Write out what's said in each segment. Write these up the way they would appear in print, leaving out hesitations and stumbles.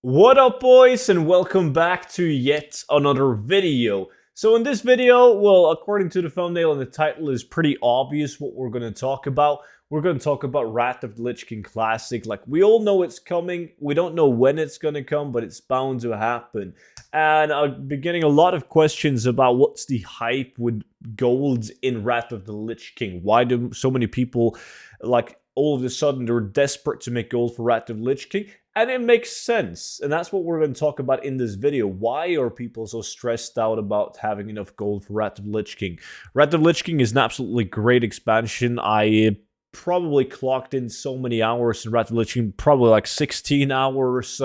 What up, boys, and welcome back to yet another video. So in this video, well, according to the thumbnail and the title, is pretty obvious what we're going to talk about. We're going to talk about Wrath of the Lich King Classic. Like, we all know it's coming. We don't know when it's going to come, but it's bound to happen. And I've been getting a lot of questions about what's the hype with gold in Wrath of the Lich King. Why do so many people, like, all of a sudden they're desperate to make gold for Wrath of the Lich King? And it makes sense, and that's what we're going to talk about in this video. Why are people so stressed out about having enough gold for Wrath of the Lich King? Wrath of the Lich King is an absolutely great expansion. I probably clocked in so many hours in Wrath of the Lich King, probably like 16 hours,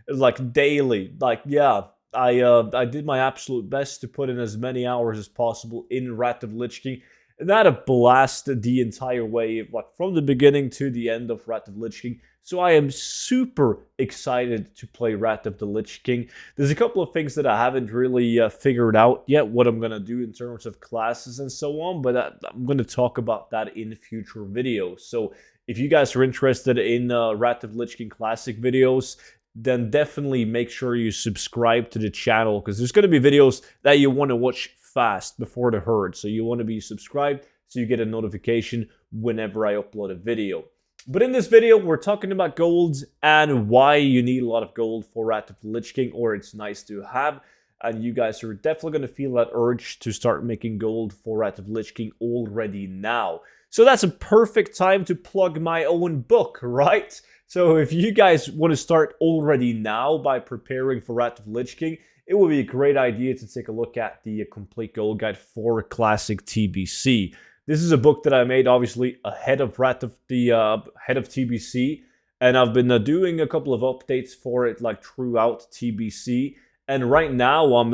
like daily. Like, yeah, I did my absolute best to put in as many hours as possible in Wrath of the Lich King. And that a blast the entire way, like from the beginning to the end of Wrath of the Lich King. So I am super excited to play Wrath of the Lich King. There's a couple of things that I haven't really figured out yet, what I'm going to do in terms of classes and so on, but I'm going to talk about that in future videos. So if you guys are interested in Wrath of the Lich King Classic videos, then definitely make sure you subscribe to the channel, because there's going to be videos that you want to watch fast before the herd. So you want to be subscribed so you get a notification whenever I upload a video. But in this video, we're talking about gold and why you need a lot of gold for Wrath of the Lich King, or it's nice to have. And you guys are definitely going to feel that urge to start making gold for Wrath of the Lich King already now. So that's a perfect time to plug my own book, right? So if you guys want to start already now by preparing for Wrath of the Lich King, it would be a great idea to take a look at the Complete Gold Guide for Classic TBC. This is a book that I made, obviously, ahead of TBC, and I've been doing a couple of updates for it, like, throughout TBC, and right now I'm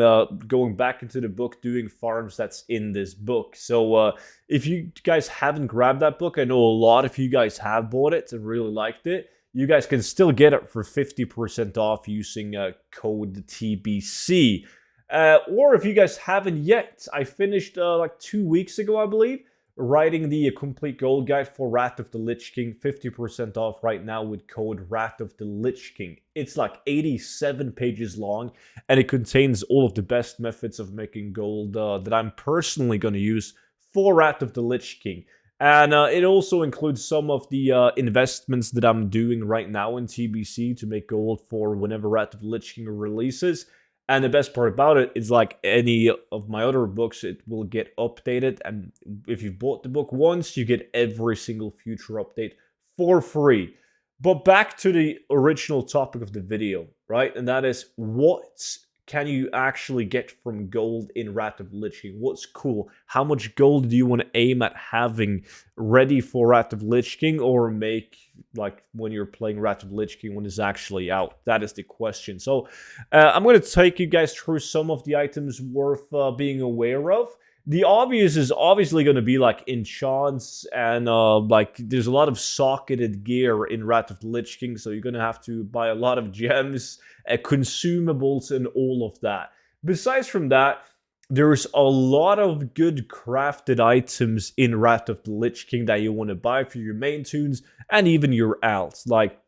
going back into the book, doing farms that's in this book. So if you guys haven't grabbed that book, I know a lot of you guys have bought it and really liked it. You guys can still get it for 50% off using code TBC. Or if you guys haven't yet, I finished like 2 weeks ago, I believe, writing the Complete Gold Guide for Wrath of the Lich King, 50% off right now with code Wrath of the Lich King. It's like 87 pages long, and it contains all of the best methods of making gold that I'm personally going to use for Wrath of the Lich King. And it also includes some of the investments that I'm doing right now in TBC to make gold for whenever Wrath of the Lich King releases. And the best part about it is, like any of my other books, it will get updated. And if you've bought the book once, you get every single future update for free. But back to the original topic of the video, right? And that is, what can you actually get from gold in Wrath of the Lich King? What's cool? How much gold do you want to aim at having ready for Wrath of the Lich King, or make, like, when you're playing Wrath of the Lich King when it's actually out? That is the question. So I'm going to take you guys through some of the items worth being aware of. The obvious is obviously going to be like enchants, and like there's a lot of socketed gear in Wrath of the Lich King, so you're going to have to buy a lot of gems, consumables, and all of that. Besides from that, there's a lot of good crafted items in Wrath of the Lich King that you want to buy for your main tunes and even your alts. Like,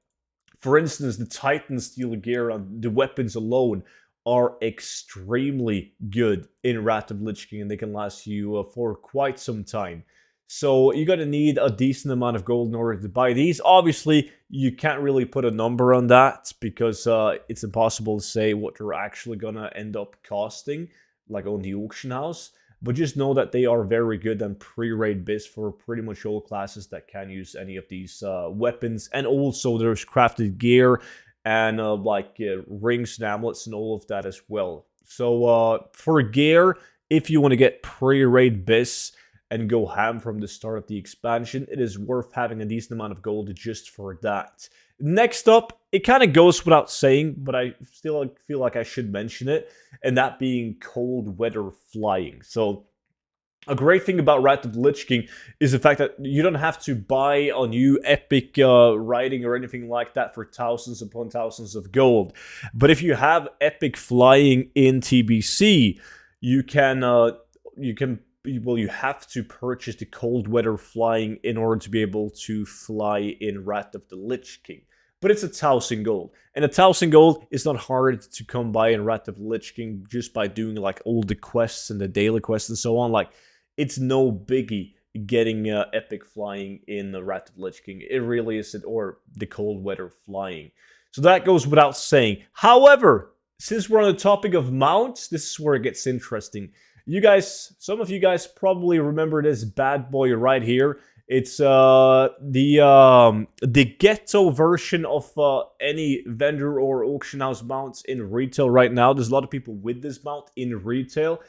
for instance, the Titan Steel gear on the weapons alone are extremely good in Wrath of the Lich King, and they can last you for quite some time. So you're going to need a decent amount of gold in order to buy these. Obviously, you can't really put a number on that, because it's impossible to say what they're actually going to end up costing, like on the auction house. But just know that they are very good and pre-raid bis for pretty much all classes that can use any of these weapons. And also there's crafted gear and rings and amulets and all of that as well. So for gear, if you want to get pre-raid bis and go ham from the start of the expansion, it is worth having a decent amount of gold just for that. Next up, it kind of goes without saying, but I still feel like I should mention it, and that being cold weather flying. So a great thing about Wrath of the Lich King is the fact that you don't have to buy a new epic riding or anything like that for thousands upon thousands of gold. But if you have epic flying in TBC, you have to purchase the cold weather flying in order to be able to fly in Wrath of the Lich King. but it's 1,000 gold. And 1,000 gold is not hard to come by in Wrath of the Lich King just by doing like all the quests and the daily quests and so on. Like, it's no biggie getting epic flying in the Wrath of the Lich King. It really isn't, or the cold weather flying. So that goes without saying. However, since we're on the topic of mounts, this is where it gets interesting. You guys, some of you guys probably remember this bad boy right here. It's the ghetto version of any vendor or auction house mounts in retail right now. There's a lot of people with this mount in retail.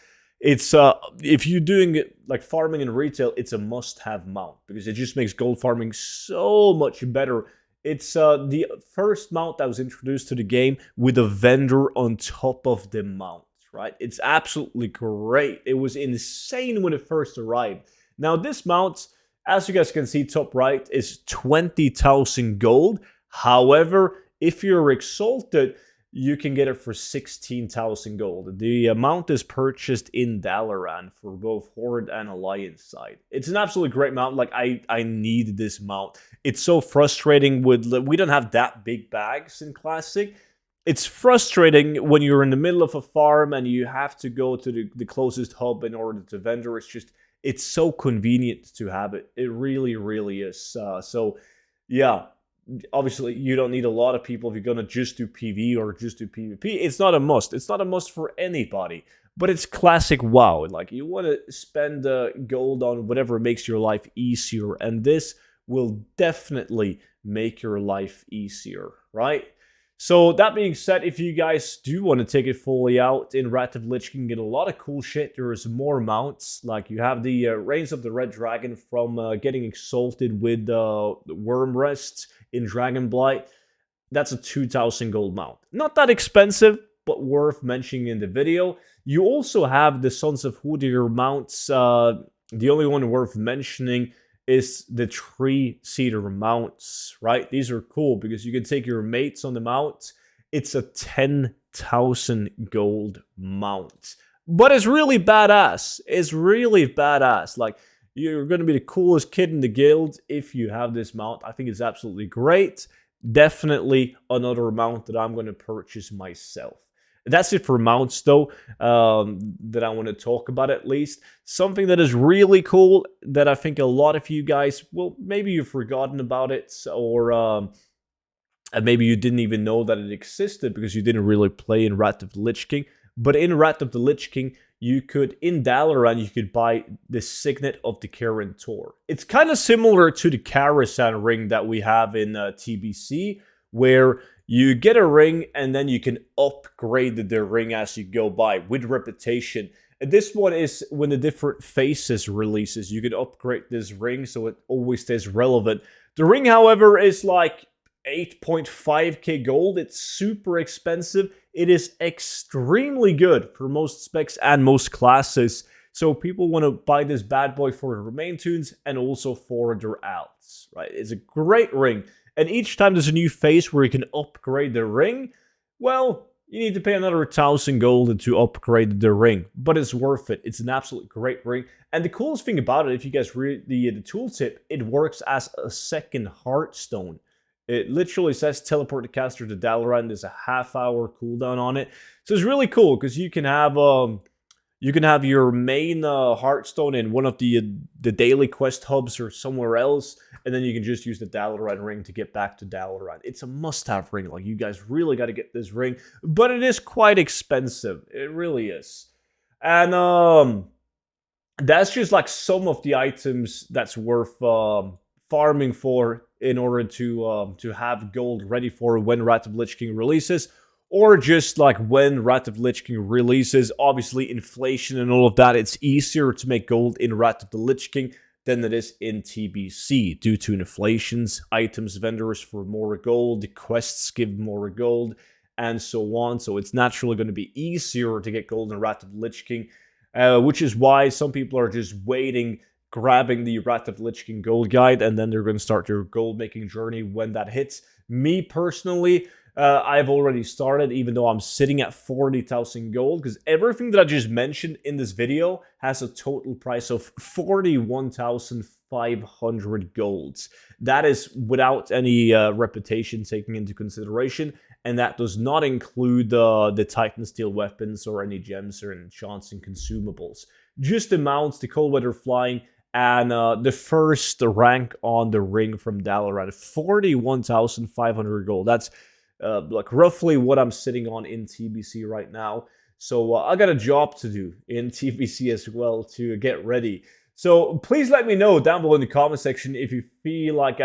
It's if you're doing it like farming in retail, it's a must-have mount because it just makes gold farming so much better. It's the first mount that was introduced to the game with a vendor on top of the mount, right? It's absolutely great. It was insane when it first arrived. Now this mount, as you guys can see top right, is 20,000 gold. However, if you're exalted, you can get it for 16,000 gold. The mount is purchased in Dalaran for both Horde and Alliance side. It's an absolutely great mount. Like, I need this mount. It's so frustrating with... We don't have that big bags in Classic. It's frustrating when you're in the middle of a farm and you have to go to the closest hub in order to vendor. It's so convenient to have it. It really, really is. So, yeah. Obviously, you don't need a lot of people if you're going to just do PV or just do PvP. It's not a must. It's not a must for anybody. But it's classic WoW. Like, you want to spend gold on whatever makes your life easier. And this will definitely make your life easier, right? So, that being said, if you guys do want to take it fully out in Wrath of Lich King, get a lot of cool shit. There's more mounts. Like, you have the Reigns of the Red Dragon from getting exalted with Worm Rests in Dragonblight. That's a 2,000 gold mount. Not that expensive, but worth mentioning in the video. You also have the Sons of Hoodir mounts. The only one worth mentioning is the 3-seater mounts, right? These are cool because you can take your mates on the mount. It's a 10,000 gold mount. But it's really badass. It's really badass. Like, you're going to be the coolest kid in the guild if you have this mount. I think it's absolutely great. Definitely another mount that I'm going to purchase myself. That's it for mounts, though, that I want to talk about at least. Something that is really cool that I think a lot of you guys, well, maybe you've forgotten about it, or maybe you didn't even know that it existed because you didn't really play in Wrath of the Lich King. But in Wrath of the Lich King, you could, in Dalaran, you could buy the Signet of the Karen Tor. It's kind of similar to the Karasan ring that we have in TBC, where you get a ring and then you can upgrade the ring as you go by with reputation. And this one is when the different phases releases, you can upgrade this ring so it always stays relevant. The ring, however, is like 8.5k gold. It's super expensive. It is extremely good for most specs and most classes. So people want to buy this bad boy for their main tunes and also for their alts, right? It's a great ring. And each time there's a new phase where you can upgrade the ring, well, you need to pay another 1,000 gold to upgrade the ring. But it's worth it. It's an absolute great ring. And the coolest thing about it, if you guys read the tooltip, it works as a second Hearthstone. It literally says teleport the caster to Dalaran. There's a half-hour cooldown on it. So it's really cool because you can have your main Hearthstone in one of the daily quest hubs or somewhere else, and then you can just use the Dalaran ring to get back to Dalaran. It's a must-have ring. Like, you guys really got to get this ring, but it is quite expensive. It really is. And that's just like some of the items that's worth farming for in order to have gold ready for when Wrath of Lich King releases. Or just like when Wrath of Lich King releases, obviously inflation and all of that, it's easier to make gold in Wrath of the Lich King than it is in TBC due to inflations, items, vendors for more gold, the quests give more gold, and so on. So it's naturally going to be easier to get gold in Wrath of the Lich King, which is why some people are just waiting, grabbing the Wrath of the Lich King gold guide, and then they're going to start their gold making journey when that hits. Me personally, I've already started, even though I'm sitting at 40,000 gold, because everything that I just mentioned in this video has a total price of 41,500 golds. That is without any reputation taken into consideration, and that does not include the Titan Steel weapons or any gems or enchants and consumables. Just the mounts, the cold weather flying, and the first rank on the ring from Dalaran, 41,500 gold. That's like roughly what I'm sitting on in TBC right now. So I got a job to do in TBC as well to get ready. So please let me know down below in the comment section if you feel like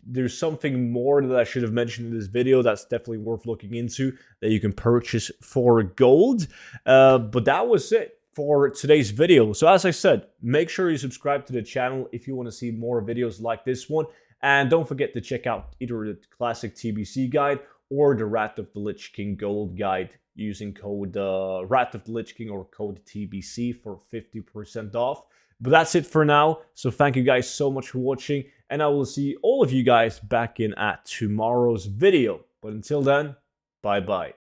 there's something more that I should have mentioned in this video that's definitely worth looking into that you can purchase for gold. But that was it for today's video. So as I said, make sure you subscribe to the channel if you want to see more videos like this one. And don't forget to check out either the classic TBC guide or the Wrath of the Lich King Gold Guide using code Wrath of the Lich King or code TBC for 50% off. But that's it for now. So thank you guys so much for watching, and I will see all of you guys back in at tomorrow's video. But until then, bye-bye.